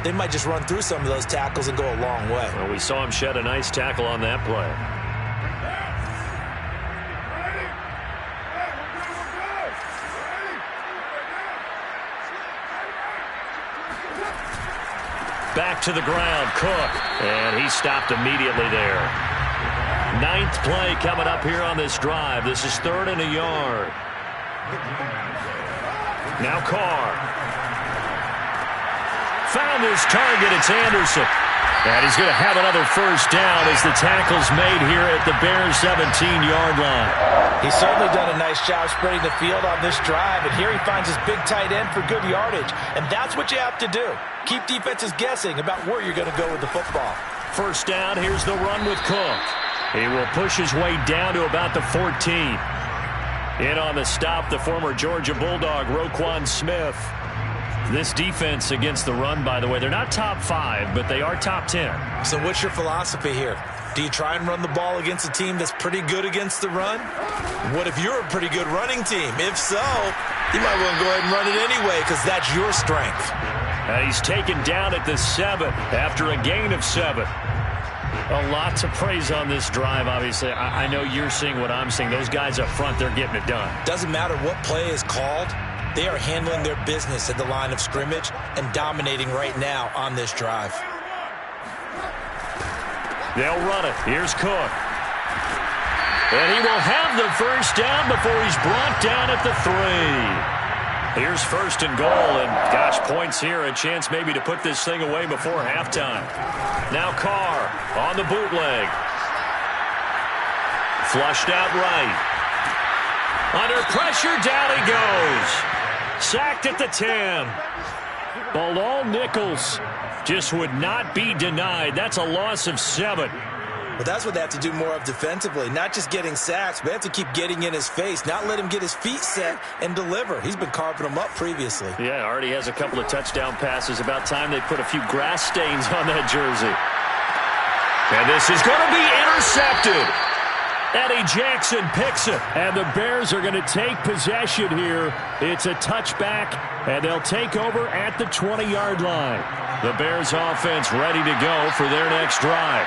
they might just run through some of those tackles and go a long way. Well, we saw him shed a nice tackle on that play. Back to the ground, Cook. And he stopped immediately there. 9th play coming up here on this drive. This is 3rd and a yard. Now Carr. Found his target. It's Anderson. And he's going to have another first down as the tackle's made here at the Bears' 17-yard line. He's certainly done a nice job spreading the field on this drive, and here he finds his big tight end for good yardage. And that's what you have to do. Keep defenses guessing about where you're going to go with the football. First down, here's the run with Cook. He will push his way down to about the 14. In on the stop, the former Georgia Bulldog, Roquan Smith. This defense against the run, by the way, they're not top 5, but they are top 10. So what's your philosophy here? Do you try and run the ball against a team that's pretty good against the run? What if you're a pretty good running team? If so, you might want to go ahead and run it anyway because that's your strength. He's taken down at the 7 after a gain of 7. A lot to praise on this drive, obviously. I know you're seeing what I'm seeing. Those guys up front, they're getting it done. Doesn't matter what play is called. They are handling their business at the line of scrimmage and dominating right now on this drive. They'll run it. Here's Cook. And he will have the first down before he's brought down at the 3. Here's 1st and goal, and gosh, points here, a chance maybe to put this thing away before halftime. Now Carr on the bootleg. Flushed out right. Under pressure, down he goes. Sacked at the 10. Bilal Nichols just would not be denied. That's a loss of 7. But that's what they have to do more of defensively. Not just getting sacks, but they have to keep getting in his face. Not let him get his feet set and deliver. He's been carving them up previously. Yeah, already has a couple of touchdown passes. About time they put a few grass stains on that jersey. And this is going to be intercepted. Eddie Jackson picks it, and the Bears are going to take possession here. It's a touchback, and they'll take over at the 20-yard line. The Bears offense ready to go for their next drive.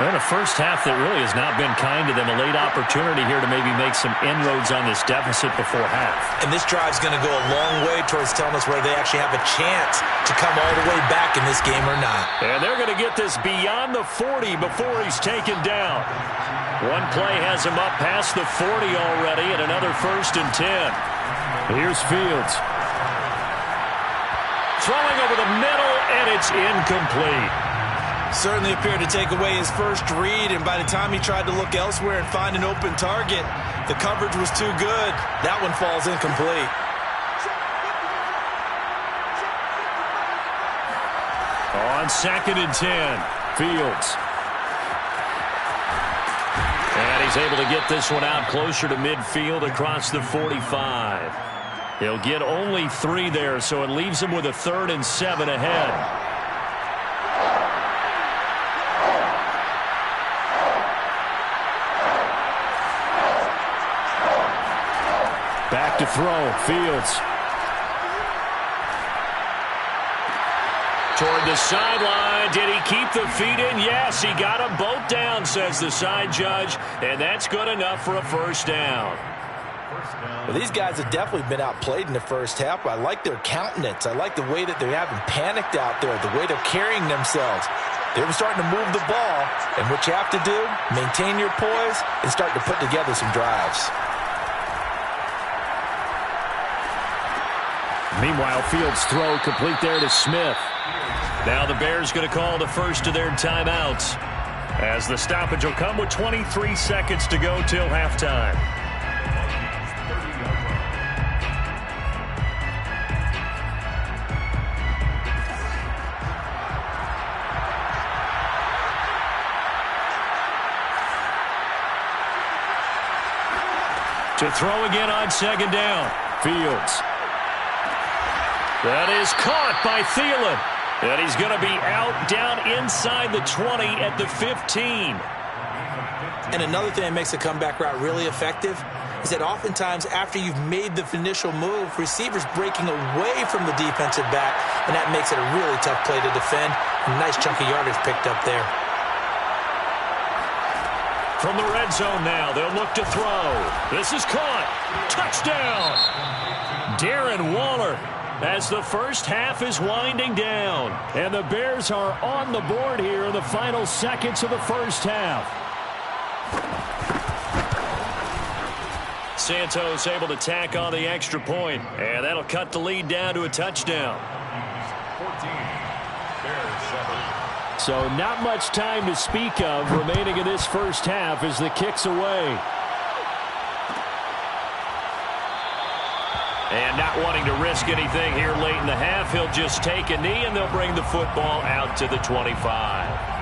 And a first half that really has not been kind to them. A late opportunity here to maybe make some inroads on this deficit before half. And this drive's going to go a long way towards telling us whether they actually have a chance to come all the way back in this game or not. And they're going to get this beyond the 40 before he's taken down. One play has him up past the 40 already, and another 1st and 10. Here's Fields. Throwing over the middle, and it's incomplete. Certainly appeared to take away his first read, and by the time he tried to look elsewhere and find an open target, the coverage was too good. That one falls incomplete. On 2nd and 10, Fields. And he's able to get this one out closer to midfield across the 45. He'll get only 3 there, so it leaves him with a 3rd and 7 ahead. Back to throw, Fields. Toward the sideline. Did he keep the feet in? Yes, he got them both down, says the side judge, and that's good enough for a first down. Well, these guys have definitely been outplayed in the first half, but I like their countenance. I like the way that they haven't panicked out there, the way they're carrying themselves. They're starting to move the ball, and what you have to do, maintain your poise and start to put together some drives. Meanwhile, Fields' throw complete there to Smith. Now the Bears going to call the first of their timeouts, as the stoppage will come with 23 seconds to go till halftime. To throw again on 2nd down, Fields. That is caught by Thielen. And he's going to be out down inside the 20 at the 15. And another thing that makes a comeback route really effective is that oftentimes after you've made the initial move, receivers breaking away from the defensive back, and that makes it a really tough play to defend. A nice chunk of yardage picked up there. From the red zone now, they'll look to throw. This is caught. Touchdown! Darren Waller, as the first half is winding down. And the Bears are on the board here in the final seconds of the first half. Santos able to tack on the extra point, and that'll cut the lead down to a touchdown. 14, Bears 7. So not much time to speak of remaining in this first half as the kick's away. And not wanting to risk anything here late in the half, he'll just take a knee, and they'll bring the football out to the 25.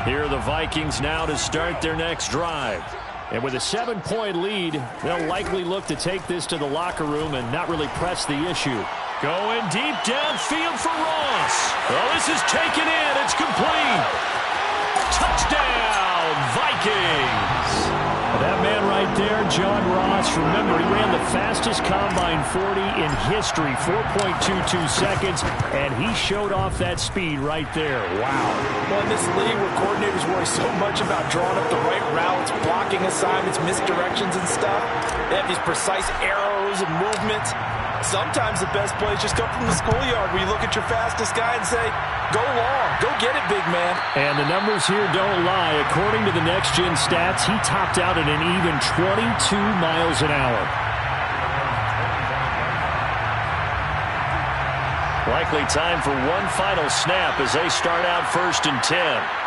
Here are the Vikings now to start their next drive. And with a 7-point lead, they'll likely look to take this to the locker room and not really press the issue. Going deep downfield for Ross. Oh, this is taken in. It's complete. Touchdown, Vikings. That man right there, John Ross, remember, he ran the fastest combine 40 in history, 4.22 seconds, and he showed off that speed right there. Wow. Well, in this league where coordinators worry so much about drawing up the right routes, blocking assignments, misdirections and stuff, they have these precise arrows and movements. Sometimes the best plays just come from the schoolyard where you look at your fastest guy and say, go long, go get it, big man. And the numbers here don't lie. According to the Next Gen stats, he topped out at an even 22 miles an hour. Likely time for one final snap as they start out 1st and 10.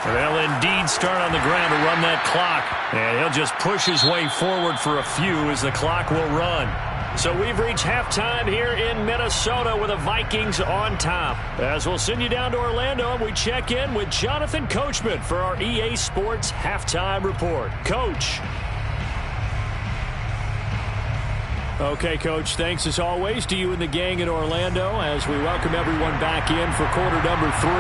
They'll indeed start on the ground to run that clock. And he'll just push his way forward for a few as the clock will run. So we've reached halftime here in Minnesota with the Vikings on top. As we'll send you down to Orlando, and we check in with Jonathan Coachman for our EA Sports Halftime Report. Coach. Okay, Coach, thanks as always to you and the gang in Orlando as we welcome everyone back in for quarter number 3.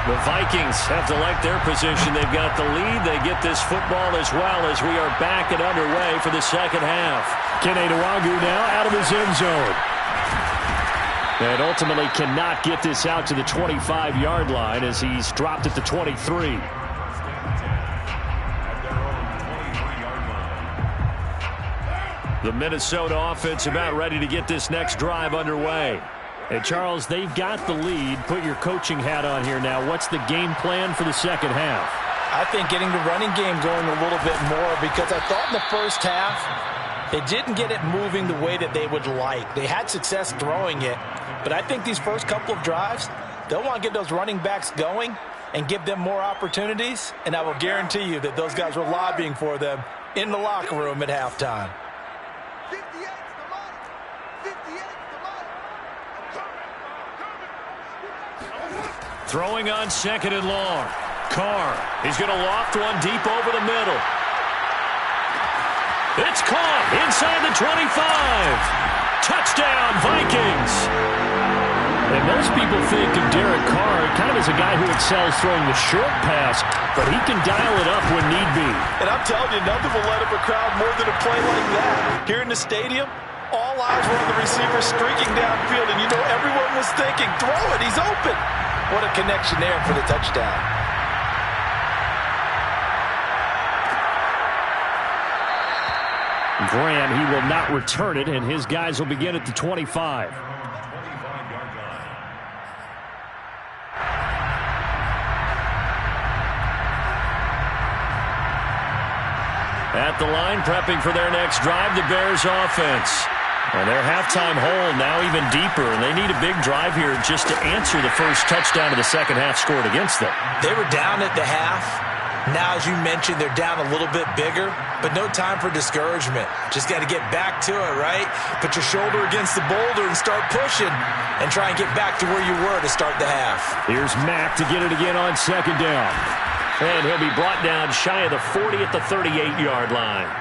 The Vikings have to like their position. They've got the lead. They get this football as well as we are back and underway for the second half. Kene Nwangwu now out of his end zone. And ultimately cannot get this out to the 25-yard line as he's dropped at the 23. The Minnesota offense about ready to get this next drive underway. And, Charles, they've got the lead. Put your coaching hat on here now. What's the game plan for the second half? I think getting the running game going a little bit more because I thought in the first half they didn't get it moving the way that they would like. They had success throwing it, but I think these first couple of drives, they'll want to get those running backs going and give them more opportunities, and I will guarantee you that those guys were lobbying for them in the locker room at halftime. Throwing on 2nd and long. Carr, he's going to loft one deep over the middle. It's caught inside the 25. Touchdown, Vikings. And most people think of Derek Carr kind of as a guy who excels throwing the short pass, but he can dial it up when need be. And I'm telling you, nothing will light up a crowd more than a play like that. Here in the stadium, all eyes were on the receiver streaking downfield, and you know everyone was thinking, throw it, he's open. What a connection there for the touchdown. Graham, he will not return it, and his guys will begin at the 25. At the line, prepping for their next drive, the Bears offense. And their halftime hole now even deeper, and they need a big drive here just to answer the first touchdown of the second half scored against them. They were down at the half. Now, as you mentioned, they're down a little bit bigger, but no time for discouragement. Just got to get back to it, right? Put your shoulder against the boulder and start pushing and try and get back to where you were to start the half. Here's Mack to get it again on 2nd down. And he'll be brought down shy of the 40 at the 38-yard line.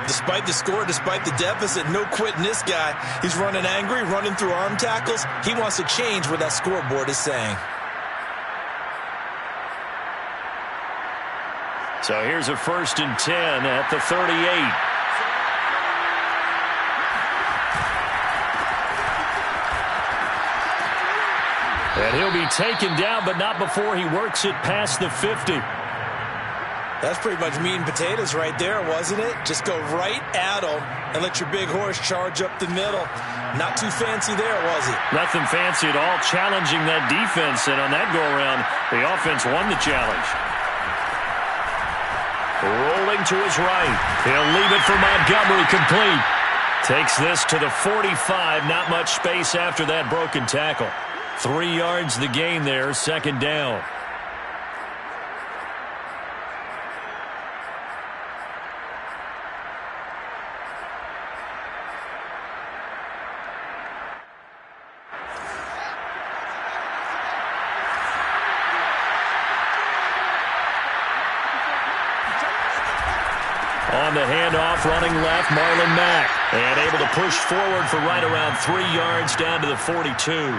Despite the score, despite the deficit, no quitting this guy. He's running angry, running through arm tackles. He wants to change what that scoreboard is saying. So here's a 1st and 10 at the 38. And he'll be taken down, but not before he works it past the 50. That's pretty much meat and potatoes right there, wasn't it? Just go right at him and let your big horse charge up the middle. Not too fancy there, was it? Nothing fancy at all, challenging that defense. And on that go-around, the offense won the challenge. Rolling to his right. He'll leave it for Montgomery, complete. Takes this to the 45. Not much space after that broken tackle. 3 yards the gain there, 2nd down. On the handoff, running left, Marlon Mack. And able to push forward for right around 3 yards down to the 42.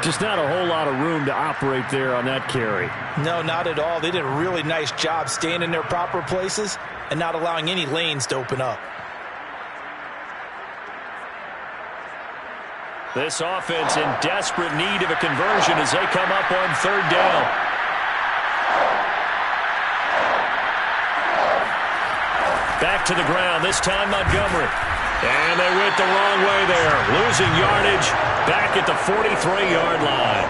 Just not a whole lot of room to operate there on that carry. No, not at all. They did a really nice job staying in their proper places and not allowing any lanes to open up. This offense in desperate need of a conversion as they come up on 3rd down. Back to the ground, this time Montgomery. And they went the wrong way there. Losing yardage back at the 43-yard line.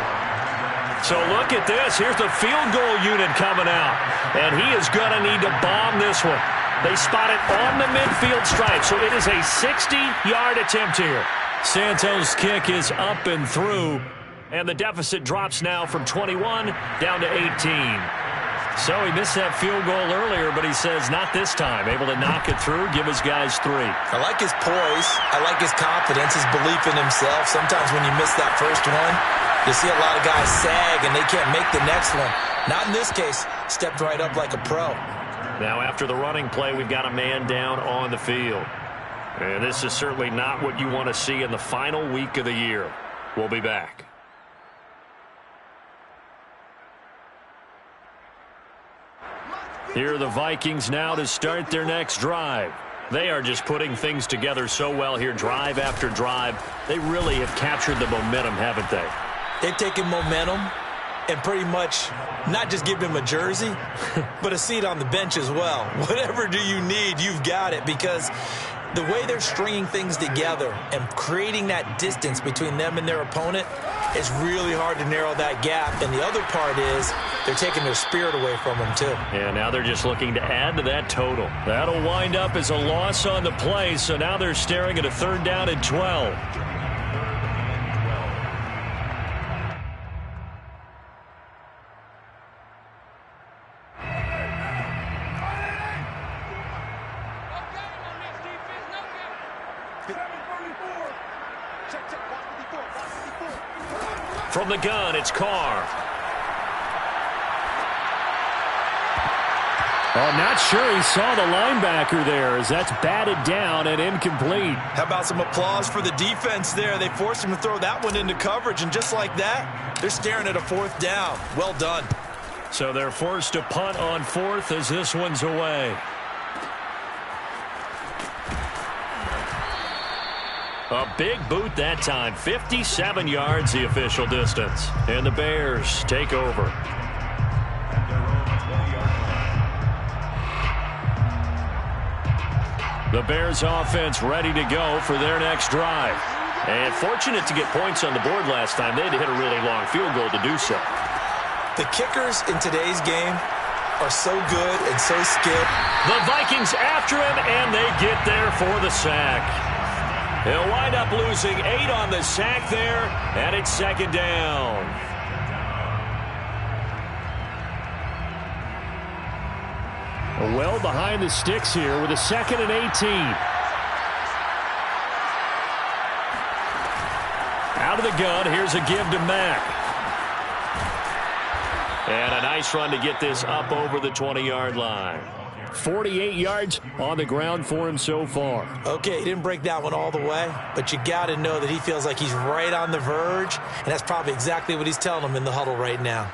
So look at this. Here's the field goal unit coming out. And he is going to need to bomb this one. They spot it on the midfield stripe. So it is a 60-yard attempt here. Santos' kick is up and through. And the deficit drops now from 21 down to 18. So he missed that field goal earlier, but he says not this time. Able to knock it through, give his guys 3. I like his poise. I like his confidence, his belief in himself. Sometimes when you miss that first one, you see a lot of guys sag and they can't make the next one. Not in this case. Stepped right up like a pro. Now after the running play, we've got a man down on the field. And this is certainly not what you want to see in the final week of the year. We'll be back. Here are the Vikings now to start their next drive. They are just putting things together so well here, drive after drive. They really have captured the momentum, haven't they? They've taken momentum and pretty much not just given him a jersey, but a seat on the bench as well. Whatever do you need, you've got it, because the way they're stringing things together and creating that distance between them and their opponent, it's really hard to narrow that gap. And the other part is they're taking their spirit away from them, too. Yeah, now they're just looking to add to that total. That'll wind up as a loss on the play, so now they're staring at a 3rd down and 12. From the gun, it's Carr. Oh, not sure he saw the linebacker there as that's batted down and incomplete. How about some applause for the defense there? They forced him to throw that one into coverage, and just like that, they're staring at a 4th down. Well done. So they're forced to punt on 4th as this one's away. A big boot that time. 57 yards the official distance. And the Bears take over. The Bears offense ready to go for their next drive. And fortunate to get points on the board last time. They had to hit a really long field goal to do so. The kickers in today's game are so good and so skilled. The Vikings after him, and they get there for the sack. He'll wind up losing 8 on the sack there, and it's 2nd down. Well behind the sticks here with a 2nd and 18. Out of the gun, here's a give to Mack. And a nice run to get this up over the 20-yard line. 48 yards on the ground for him so far. Okay, he didn't break that one all the way, but you got to know that he feels like he's right on the verge, and that's probably exactly what he's telling him in the huddle right now.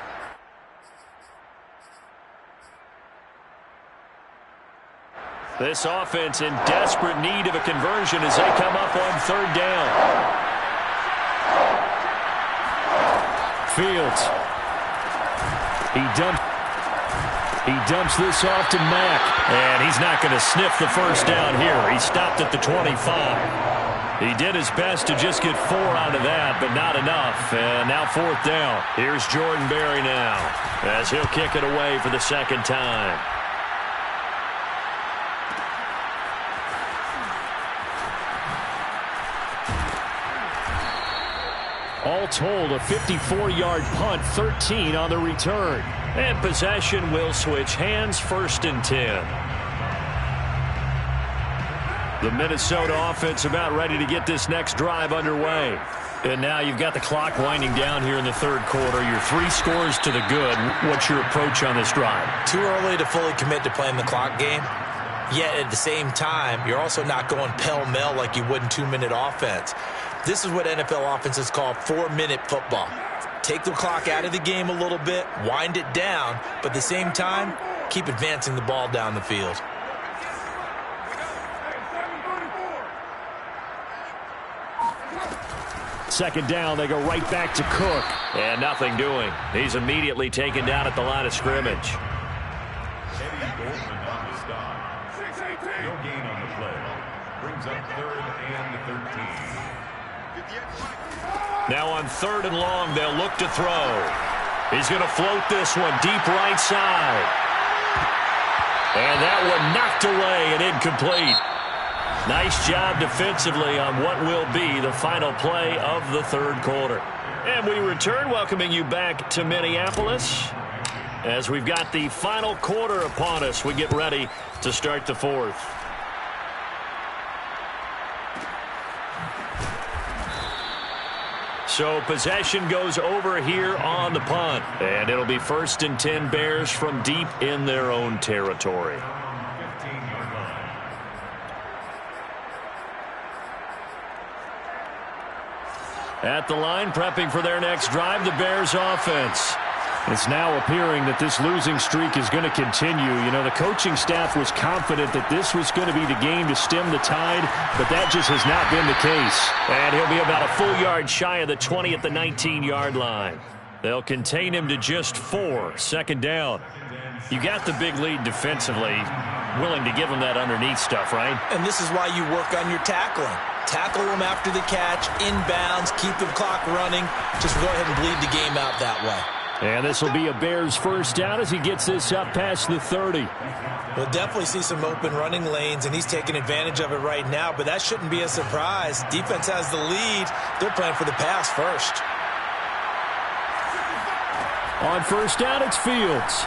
This offense in desperate need of a conversion as they come up on third down. Fields. He dumps this off to Mack. And he's not going to sniff the first down here. He stopped at the 25. He did his best to just get 4 out of that, but not enough. And now fourth down. Here's Jordan Berry now as he'll kick it away for the second time. All told, a 54-yard punt, 13 on the return. And possession will switch hands, 1st and 10. The Minnesota offense about ready to get this next drive underway. And now you've got the clock winding down here in the third quarter. You're 3 scores to the good. What's your approach on this drive? Too early to fully commit to playing the clock game. Yet at the same time, you're also not going pell-mell like you would in 2-minute offense. This is what NFL offenses call 4-minute football. Take the clock out of the game a little bit, wind it down, but at the same time, keep advancing the ball down the field. Second down, they go right back to Cook. And nothing doing. He's immediately taken down at the line of scrimmage. Eddie Goldman on the stop. No gain on the play. Brings up 3rd and 13. Now on 3rd and long, they'll look to throw. He's going to float this one deep right side. And that one knocked away and incomplete. Nice job defensively on what will be the final play of the third quarter. And we return, welcoming you back to Minneapolis as we've got the final quarter upon us. We get ready to start the fourth. So possession goes over here on the punt. And it'll be 1st and 10 Bears from deep in their own territory. At the line, prepping for their next drive, the Bears offense. It's now appearing that this losing streak is going to continue. You know, the coaching staff was confident that this was going to be the game to stem the tide, but that just has not been the case. And he'll be about a full yard shy of the 20 at the 19-yard line. They'll contain him to just 4, 2nd down. You got the big lead defensively, willing to give him that underneath stuff, right? And this is why you work on your tackling. Tackle them after the catch, inbounds, keep the clock running. Just go ahead and bleed the game out that way. And this will be a Bears first down as he gets this up past the 30. We'll definitely see some open running lanes, and he's taking advantage of it right now, but that shouldn't be a surprise. Defense has the lead. They're playing for the pass first. On first down, it's Fields.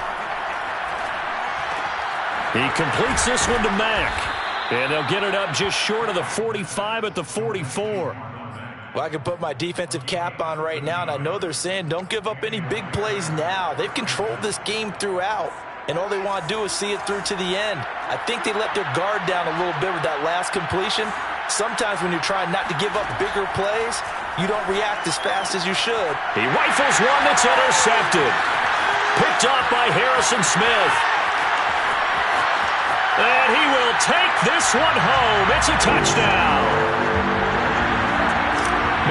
He completes this one to Mack. And they'll get it up just short of the 45 at the 44. Well, I can put my defensive cap on right now, and I know they're saying don't give up any big plays now. They've controlled this game throughout, and all they want to do is see it through to the end. I think they let their guard down a little bit with that last completion. Sometimes when you're trying not to give up bigger plays, you don't react as fast as you should. He rifles one that's intercepted. Picked off by Harrison Smith. And he will take this one home. It's a touchdown.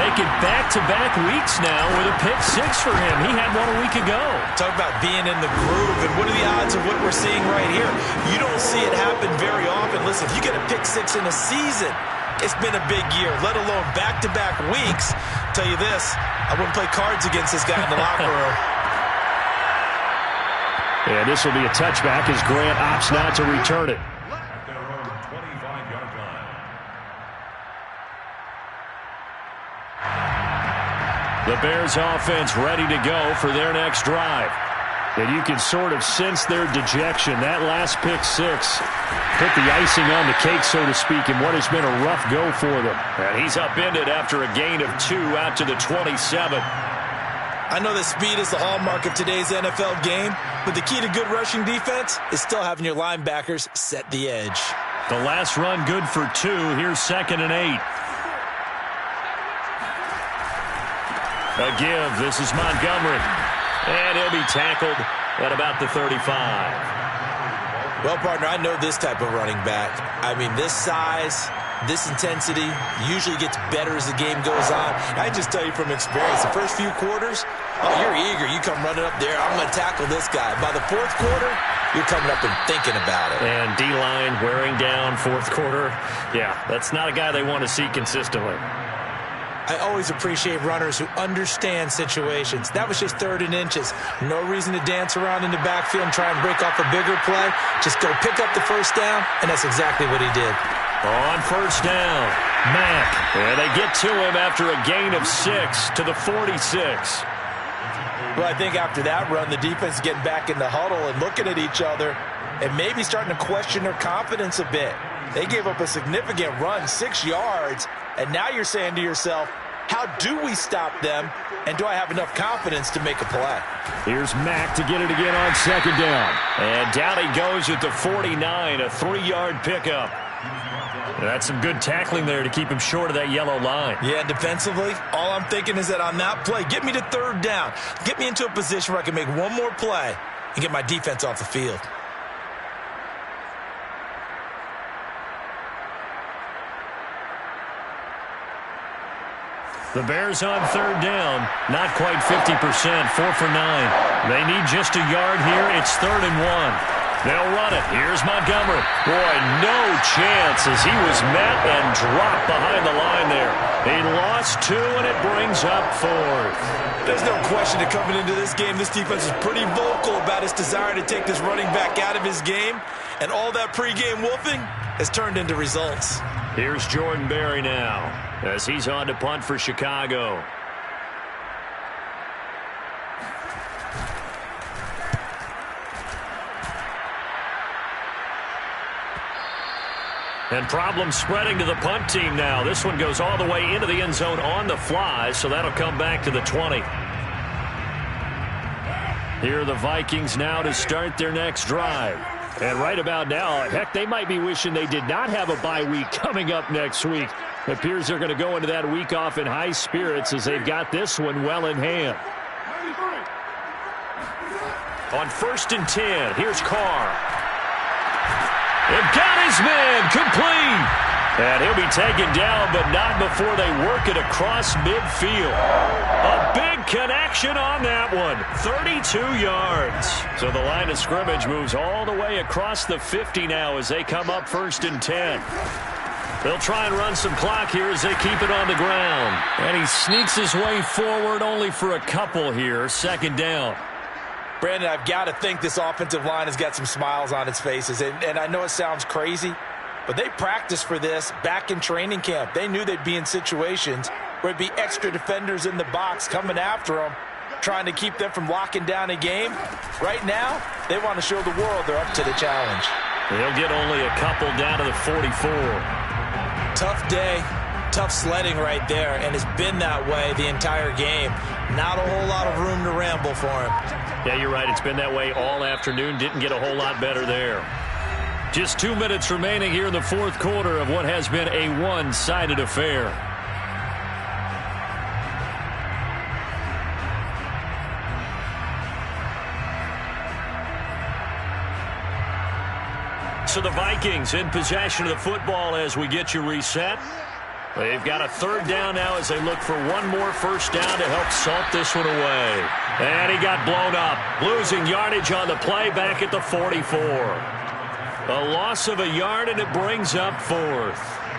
Making back-to-back weeks now with a pick 6 for him. He had one a week ago. Talk about being in the groove, and what are the odds of what we're seeing right here? You don't see it happen very often. Listen, if you get a pick 6 in a season, it's been a big year, let alone back-to-back weeks. I'll tell you this, I wouldn't play cards against this guy in the locker room. And this will be a touchback as Grant opts not to return it. The Bears offense ready to go for their next drive. And you can sort of sense their dejection. That last pick 6 put the icing on the cake, so to speak, in what has been a rough go for them. And he's upended after a gain of 2 out to the 27. I know that speed is the hallmark of today's NFL game, but the key to good rushing defense is still having your linebackers set the edge. The last run good for 2. Here's 2nd and 8. A give. This is Montgomery. And he'll be tackled at about the 35. Well, partner, I know this type of running back. I mean, this size, this intensity usually gets better as the game goes on. I just tell you from experience, the first few quarters, oh, you're eager. You come running up there. I'm going to tackle this guy. By the fourth quarter, you're coming up and thinking about it. And D-line wearing down fourth quarter. Yeah, that's not a guy they want to see consistently. I always appreciate runners who understand situations. That was just 3rd and inches. No reason to dance around in the backfield and try and break off a bigger play. Just go pick up the first down, and that's exactly what he did. On first down, Mack. And they get to him after a gain of 6 to the 46. Well, I think after that run, the defense is getting back in the huddle and looking at each other and maybe starting to question their confidence a bit. They gave up a significant run, 6 yards, and now you're saying to yourself, how do we stop them, and do I have enough confidence to make a play? Here's Mack to get it again on 2nd down. And down he goes at the 49, a 3-yard pickup. That's some good tackling there to keep him short of that yellow line. Yeah, defensively, all I'm thinking is that on that play, get me to 3rd down. Get me into a position where I can make one more play and get my defense off the field. The Bears on 3rd down, not quite 50%, 4 for 9. They need just a yard here. It's 3rd and 1. They'll run it. Here's Montgomery. Boy, no chance as he was met and dropped behind the line there. He lost 2, and it brings up 4th. There's no question that coming into this game, this defense is pretty vocal about its desire to take this running back out of his game, and all that pregame wolfing has turned into results. Here's Jordan Berry now as he's on to punt for Chicago. And problem spreading to the punt team now. This one goes all the way into the end zone on the fly, so that'll come back to the 20. Here are the Vikings now to start their next drive. And right about now, heck, they might be wishing they did not have a bye week coming up next week. It appears they're going to go into that week off in high spirits as they've got this one well in hand. On 1st and 10, here's Carr. And got his man complete. And he'll be taken down, but not before they work it across midfield. A big connection on that one. 32 yards. So the line of scrimmage moves all the way across the 50 now as they come up 1st and 10. They'll try and run some clock here as they keep it on the ground. And he sneaks his way forward only for a couple here. 2nd down. Brandon, I've got to think this offensive line has got some smiles on its faces. And I know it sounds crazy, but they practiced for this back in training camp. They knew they'd be in situations where it'd be extra defenders in the box coming after them, trying to keep them from locking down a game. Right now, they want to show the world they're up to the challenge. They'll get only a couple down to the 44. Tough day, tough sledding right there, and it's been that way the entire game. Not a whole lot of room to ramble for him. Yeah, you're right. It's been that way all afternoon. Didn't get a whole lot better there. Just 2 minutes remaining here in the 4th quarter of what has been a one-sided affair. So the Vikings in possession of the football as we get you reset. They've got a 3rd down now as they look for one more 1st down to help salt this one away. And he got blown up, losing yardage on the play back at the 44. A loss of a yard, and it brings up 4th.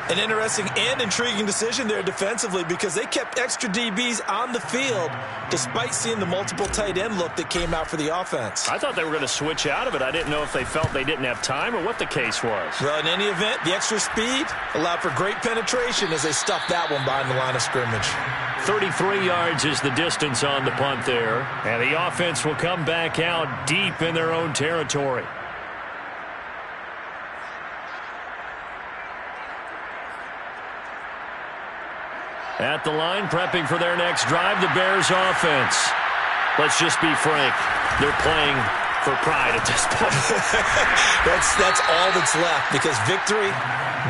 An interesting and intriguing decision there defensively because they kept extra DBs on the field despite seeing the multiple tight end look that came out for the offense. I thought they were going to switch out of it. I didn't know if they felt they didn't have time or what the case was. Well, in any event, the extra speed allowed for great penetration as they stuffed that one behind the line of scrimmage. 33 yards is the distance on the punt there. And the offense will come back out deep in their own territory. At the line, prepping for their next drive, the Bears offense. Let's just be frank. They're playing for pride at this point. That's all that's left, because victory,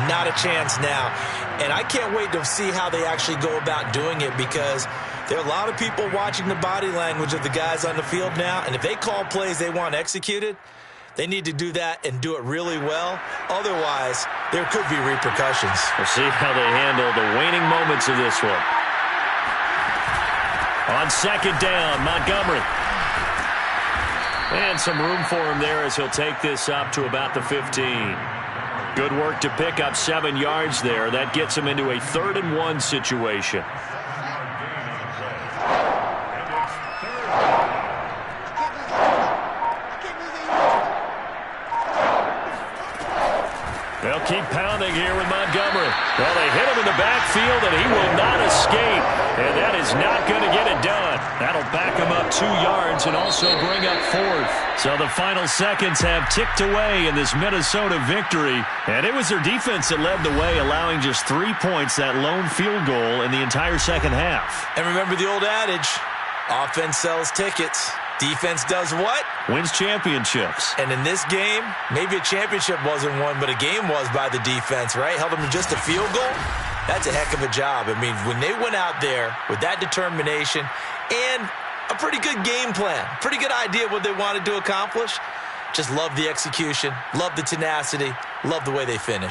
not a chance now. And I can't wait to see how they actually go about doing it, because there are a lot of people watching the body language of the guys on the field now, and if they call plays they want executed, they need to do that and do it really well. Otherwise, there could be repercussions. We'll see how they handle the waning moments of this one. On second down, Montgomery. And some room for him there as he'll take this up to about the 15. Good work to pick up 7 yards there. That gets him into a 3rd and 1 situation. They'll keep pounding here with Montgomery. Well, they hit him in the backfield, and he will not escape. And that is not going to get it done. That'll back him up 2 yards and also bring up 4th. So the final seconds have ticked away in this Minnesota victory. And it was their defense that led the way, allowing just 3 points, that lone field goal in the entire second half. And remember the old adage, offense sells tickets. Defense does what? Wins championships. And in this game, maybe a championship wasn't won, but a game was by the defense, right? Held them to just a field goal. That's a heck of a job. I mean, when they went out there with that determination and a pretty good game plan, pretty good idea what they wanted to accomplish, just love the execution, love the tenacity, love the way they finished.